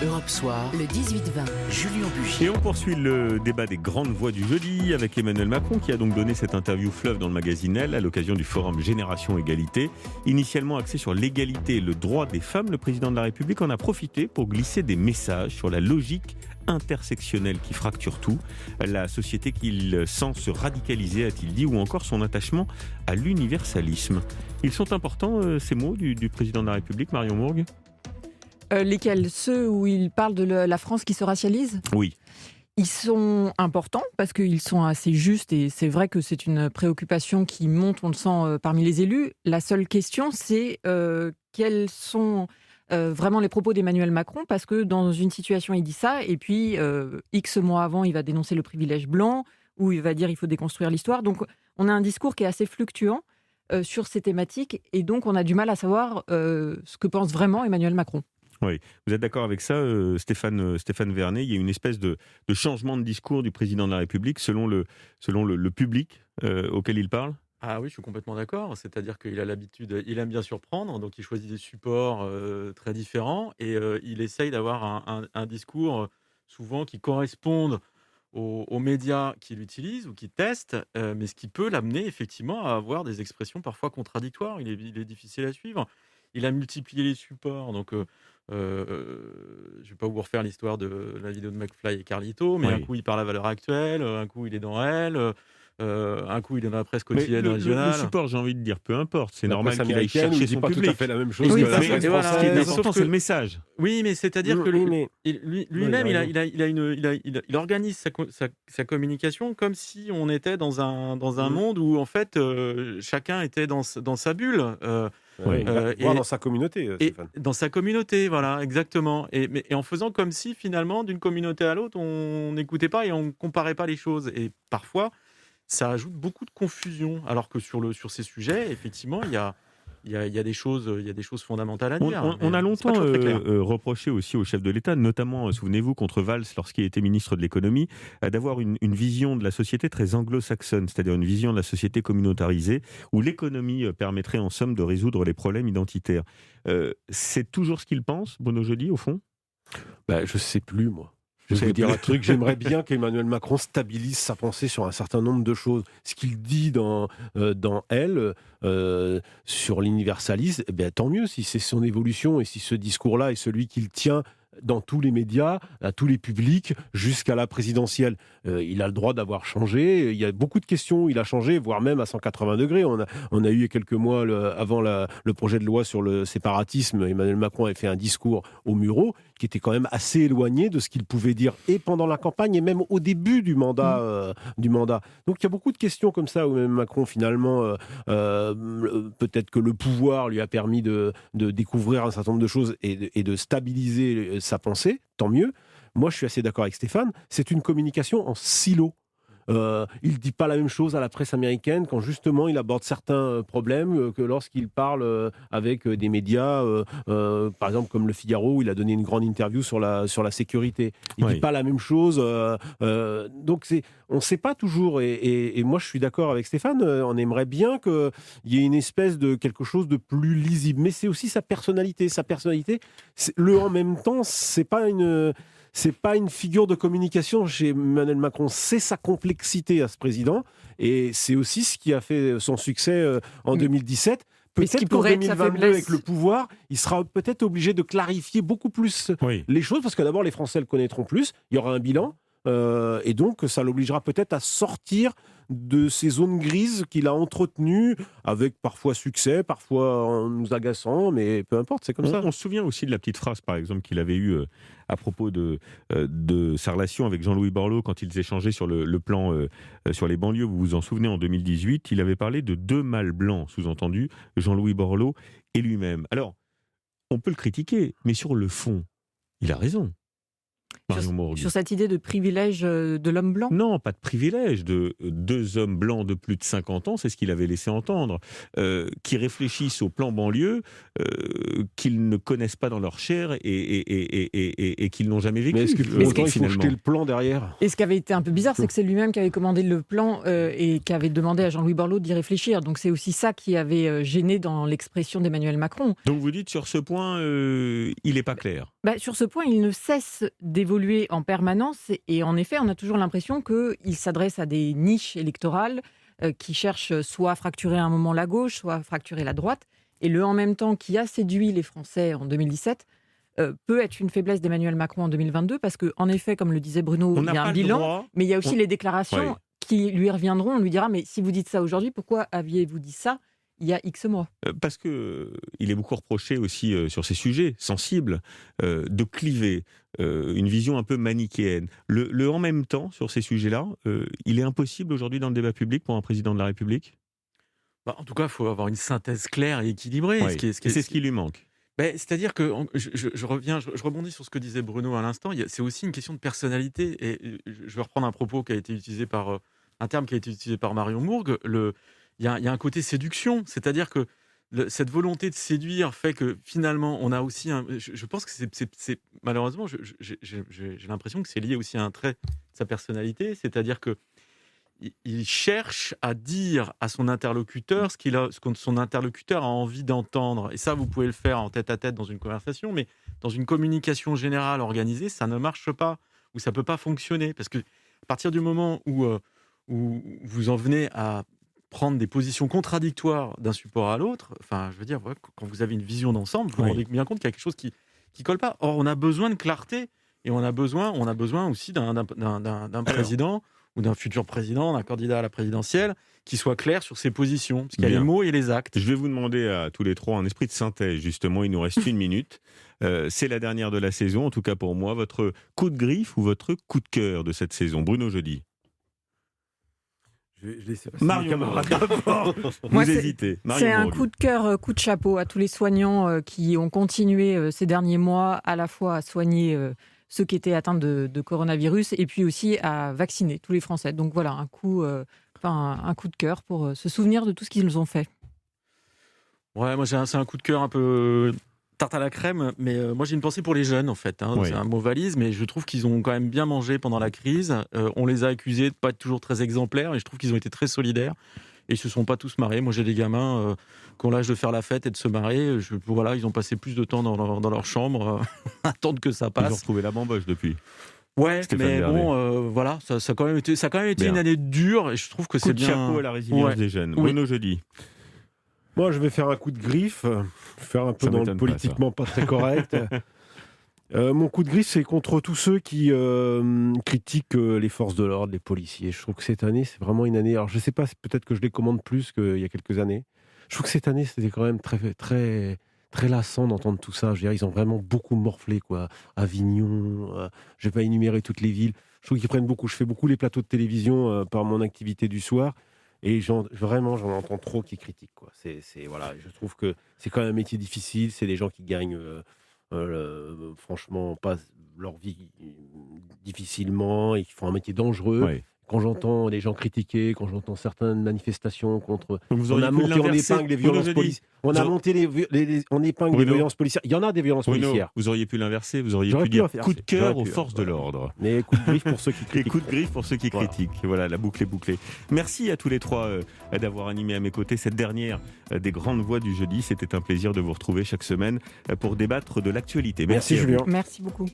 Europe Soir, le 18-20, Julien Bugier. Et on poursuit le débat des grandes voix du jeudi avec Emmanuel Macron qui a donc donné cette interview fleuve dans le magazine Elle à l'occasion du forum Génération Égalité. Initialement axé sur l'égalité et le droit des femmes, le président de la République en a profité pour glisser des messages sur la logique intersectionnelle qui fracture tout, la société qu'il sent se radicaliser, a-t-il dit, ou encore son attachement à l'universalisme. Ils sont importants, ces mots du président de la République, Marion Mourgue ? Lesquels ? Ceux où il parle de la France qui se racialise ? Oui. Ils sont importants parce qu'ils sont assez justes et c'est vrai que c'est une préoccupation qui monte, on le sent, parmi les élus. La seule question, c'est quels sont vraiment les propos d'Emmanuel Macron, parce que dans une situation, il dit ça et puis X mois avant, il va dénoncer le privilège blanc ou il va dire il faut déconstruire l'histoire. Donc on a un discours qui est assez fluctuant sur ces thématiques et donc on a du mal à savoir ce que pense vraiment Emmanuel Macron. Oui, vous êtes d'accord avec ça, Stéphane Vernet? Il y a une espèce de changement de discours du président de la République selon le public auquel il parle? Ah oui, je suis complètement d'accord. C'est-à-dire qu'il a l'habitude, il aime bien surprendre, donc il choisit des supports très différents et il essaye d'avoir un discours souvent qui corresponde aux médias qu'il utilise ou qu'il teste, mais ce qui peut l'amener effectivement à avoir des expressions parfois contradictoires. Il est difficile à suivre. Il a multiplié les supports, donc je ne vais pas vous refaire l'histoire de la vidéo de McFly et Carlito, mais Oui. un coup il parle à Valeurs Actuelles, un coup il est dans Elle, un coup il est dans la presse Mais quotidienne le régionale. support, j'ai envie de dire, peu importe, c'est La normal presse qu'il aille américaine, chercher il dit son pas public. tout à fait la même chose Oui, que la c'est- presse et voilà, Ce qui est française. important, sauf c'est que- le message. Oui, mais c'est-à-dire que Oui, mais lui-même, Oui, il organise sa communication comme si on était dans un Mhm. monde où en fait chacun était dans sa bulle. Oui. Voir et- dans sa communauté, Et Stéphane. dans sa communauté, voilà, exactement. Et en faisant comme si, finalement, d'une communauté à l'autre, on n'écoutait pas et on ne comparait pas les choses. Et parfois, ça ajoute beaucoup de confusion. Alors que sur ces sujets, effectivement, il y a des choses fondamentales à dire. On a mais c'est pas longtemps toujours très clair. reproché aussi au chef de l'État, notamment, souvenez-vous, contre Valls, lorsqu'il était ministre de l'économie, d'avoir une vision de la société très anglo-saxonne, c'est-à-dire une vision de la société communautarisée, où l'économie permettrait en somme de résoudre les problèmes identitaires. C'est toujours ce qu'il pense, Bruno Jeudi, au fond? Je sais plus, moi. Je Vous vais vous savez dire plus. un truc, j'aimerais bien qu'Emmanuel Macron stabilise sa pensée sur un certain nombre de choses. Ce qu'il dit dans Elle, sur l'universalisme, tant mieux si c'est son évolution et si ce discours-là est celui qu'il tient dans tous les médias, à tous les publics, jusqu'à la présidentielle. Il a le droit d'avoir changé. Il y a beaucoup de questions où il a changé, voire même à 180 degrés. On a eu il y a quelques mois, avant le projet de loi sur le séparatisme, Emmanuel Macron avait fait un discours au Mureau qui était quand même assez éloigné de ce qu'il pouvait dire et pendant la campagne et même au début du mandat. Donc il y a beaucoup de questions comme ça où même Macron, finalement, peut-être que le pouvoir lui a permis de découvrir un certain nombre de choses et de stabiliser sa pensée, tant mieux. Moi, je suis assez d'accord avec Stéphane, c'est une communication en silo. Il ne dit pas la même chose à la presse américaine quand justement il aborde certains problèmes que lorsqu'il parle avec des médias, par exemple comme Le Figaro, où il a donné une grande interview sur la sécurité. Il ne Oui. dit pas la même chose. Donc on ne sait pas toujours. Et moi je suis d'accord avec Stéphane, on aimerait bien qu'il y ait une espèce de quelque chose de plus lisible. Mais c'est aussi sa personnalité. Sa personnalité, en même temps, c'est pas une figure de communication chez Emmanuel Macron, c'est sa complexité à ce président, et c'est aussi ce qui a fait son succès en 2017. Mais ce qui Peut-être qu'en pourrait être sa 2022, faiblesse. avec le pouvoir, il sera peut-être obligé de clarifier beaucoup plus Oui. les choses, parce que d'abord, les Français le connaîtront plus, il y aura un bilan, et donc ça l'obligera peut-être à sortir de ces zones grises qu'il a entretenues, avec parfois succès, parfois en nous agaçant, mais peu importe, c'est comme ça. On se souvient aussi de la petite phrase, par exemple, qu'il avait eue à propos de sa relation avec Jean-Louis Borloo quand ils échangeaient sur le plan sur les banlieues. Vous vous en souvenez, en 2018, il avait parlé de deux mâles blancs, sous-entendu, Jean-Louis Borloo et lui-même. Alors, on peut le critiquer, mais sur le fond, il a raison. Marion Mourgue. Sur cette idée de privilège de l'homme blanc. Non, pas de privilège. De deux hommes blancs de plus de 50 ans, c'est ce qu'il avait laissé entendre, qui réfléchissent au plan banlieue, qu'ils ne connaissent pas dans leur chair et qu'ils n'ont jamais vécu. Mais est-ce que pour autant, il faut jeter le plan derrière ? Et ce qui avait été un peu bizarre, c'est que c'est lui-même qui avait commandé le plan et qui avait demandé à Jean-Louis Borloo d'y réfléchir. Donc c'est aussi ça qui avait gêné dans l'expression d'Emmanuel Macron. Donc vous dites, sur ce point, il n'est pas clair. Sur ce point, il ne cesse d'évoluer en permanence et en effet, on a toujours l'impression qu'il s'adresse à des niches électorales qui cherchent soit à fracturer à un moment la gauche, soit à fracturer la droite. Et le « en même temps » qui a séduit les Français en 2017 peut être une faiblesse d'Emmanuel Macron en 2022 parce qu'en effet, comme le disait Bruno, il y a un bilan, mais il y a aussi les déclarations qui lui reviendront. On lui dira « mais si vous dites ça aujourd'hui, pourquoi aviez-vous dit ça il y a X mois ?» Parce qu'il est beaucoup reproché aussi sur ces sujets sensibles de cliver une vision un peu manichéenne. Le « en même temps » sur ces sujets-là, il est impossible aujourd'hui dans le débat public pour un président de la République ? En tout cas, il faut avoir une synthèse claire et équilibrée. C'est ce qui lui manque. C'est-à-dire que je rebondis sur ce que disait Bruno à l'instant. C'est aussi une question de personnalité. Et je vais reprendre un propos qui a été utilisé un terme qui a été utilisé par Marion Mourgue. Il y a un côté séduction, c'est-à-dire que cette volonté de séduire fait que finalement on a aussi je pense que c'est malheureusement j'ai l'impression que c'est lié aussi à un trait de sa personnalité, c'est-à-dire que il cherche à dire à son interlocuteur ce que son interlocuteur a envie d'entendre, et ça vous pouvez le faire en tête-à-tête dans une conversation, mais dans une communication générale organisée ça ne marche pas, ou ça peut pas fonctionner, parce que à partir du moment où vous en venez à prendre des positions contradictoires d'un support à l'autre, enfin, je veux dire, quand vous avez une vision d'ensemble, vous vous rendez bien compte qu'il y a quelque chose qui colle pas. Or, on a besoin de clarté, et on a besoin aussi d'un président ou d'un futur président, d'un candidat à la présidentielle, qui soit clair sur ses positions, parce qu'il y a les mots et les actes. Je vais vous demander à tous les trois un esprit de synthèse, justement, il nous reste 1 minute. C'est la dernière de la saison, en tout cas pour moi. Votre coup de griffe ou votre coup de cœur de cette saison ? Bruno Jeudi. Marion, Moi, vous hésitez. C'est un coup de cœur, coup de chapeau à tous les soignants qui ont continué ces derniers mois à la fois à soigner ceux qui étaient atteints de coronavirus et puis aussi à vacciner tous les Français. Donc voilà, un coup de cœur pour se souvenir de tout ce qu'ils ont fait. Ouais, moi c'est un coup de cœur un peu tarte à la crème, mais moi j'ai une pensée pour les jeunes en fait. C'est un mot valise, mais je trouve qu'ils ont quand même bien mangé pendant la crise. On les a accusés de ne pas être toujours très exemplaires, et je trouve qu'ils ont été très solidaires. Et ils se sont pas tous marrés. Moi j'ai des gamins qui ont l'âge de faire la fête et de se marrer. Ils ont passé plus de temps dans leur chambre à attendre que ça passe. Ils ont retrouvé la bamboche depuis. Ouais, Stéphane mais Vernet. bon, ça a quand même été une année dure, et je trouve que c'est bien. Coup de chapeau à la résilience des jeunes. Bruno Jeudi. Moi, je vais faire un coup de griffe, faire un peu dans le politiquement pas très correct. Mon coup de griffe, c'est contre tous ceux qui critiquent les forces de l'ordre, les policiers. Je trouve que cette année, c'est vraiment une année... Alors, je ne sais pas, peut-être que je les commande plus qu'il y a quelques années. Je trouve que cette année, c'était quand même très, très, très lassant d'entendre tout ça. Je veux dire, ils ont vraiment beaucoup morflé, quoi. Avignon, je ne vais pas énumérer toutes les villes. Je trouve qu'ils prennent beaucoup. Je fais beaucoup les plateaux de télévision par mon activité du soir. Et vraiment, j'en entends trop qui critiquent, quoi. Voilà, je trouve que c'est quand même un métier difficile. C'est des gens qui gagnent, franchement, pas leur vie difficilement et qui font un métier dangereux. Ouais. Quand j'entends les gens critiquer, quand j'entends certaines manifestations contre... On a monté en épingle les violences policières. On a monté en épingle les violences policières. Il y en a des violences policières. Vous auriez pu l'inverser, vous auriez pu dire coup de cœur aux forces de l'ordre. Mais coup de griffe pour ceux qui critiquent. Et coup de griffe pour ceux qui critiquent. Voilà, la boucle est bouclée. Merci à tous les trois d'avoir animé à mes côtés cette dernière des grandes voix du jeudi. C'était un plaisir de vous retrouver chaque semaine pour débattre de l'actualité. Merci Julien. Merci beaucoup.